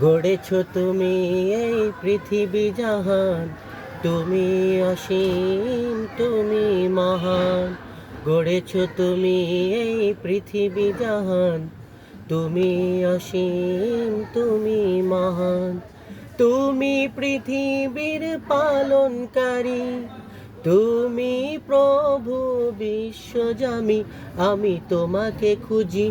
গড়েছ তুমি এই পৃথিবী জাহান, তুমি অসীম, তুমি মহান। গড়েছ তুমি এই পৃথিবী জাহান, তুমি অসীম, তুমি মহান। তুমি পৃথিবীর পালনকারী, তুমি প্রভু বিশ্বজামি। আমি তোমাকে খুঁজি,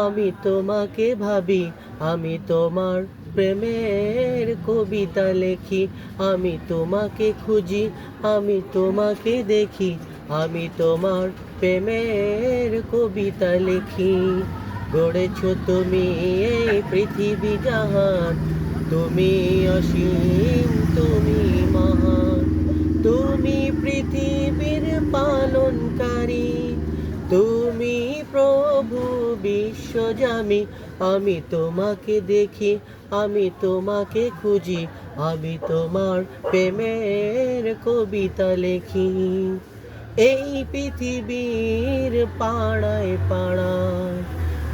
আমি তোমাকে ভাবি, আমি তোমার প্রেমের কবিতা লেখি। আমি তোমাকে খুঁজি, আমি তোমাকে দেখি, আমি তোমার প্রেমের কবিতা লিখি। গড়েছ তুমি এই পৃথিবী জাহান, তুমি অসীম, তুমি মহান। তুমি পৃথিবীর পালনকারী, তুমি প্রভু বিশ্বজামি। আমি তোমাকে দেখি, আমি তোমাকে খুঁজি, আমি তোমার প্রেমের কবিতা লেখি। এই পৃথিবীর পাড়ায় পাড়ায়,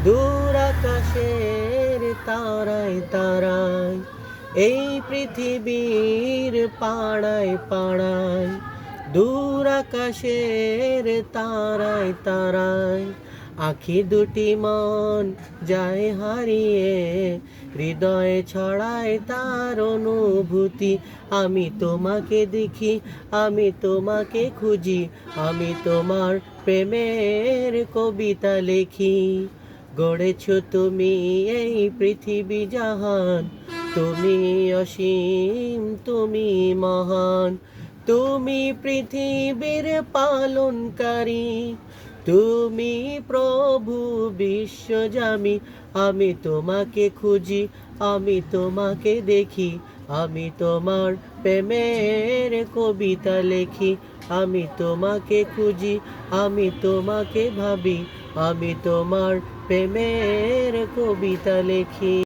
দূর আকাশের তারায় তারায়, এই পৃথিবীর পাড়ায় পাড়ায়, দূর আকাশের তারায় তারায়, আখি দুটি মন যায় হারিয়ে, হৃদয়ে ছড়ায় তার অনুভূতি। আমি তোমাকে দেখি, আমি তোমাকে খুঁজি, আমি তোমার প্রেমের কবিতা লিখি। গড়েছ তুমি এই পৃথিবী জাহান, তুমি অসীম, তুমি মহান। তুমি পৃথিবীর পালনকারী, তুমি প্রভু বিশ্বজামি। আমি তোমাকে খুঁজি, আমি তোমাকে দেখি, আমি তোমার প্রেমের কবিতা লেখি। আমি তোমাকে খুঁজি, আমি তোমাকে ভাবি, আমি তোমার প্রেমের কবিতা লেখি।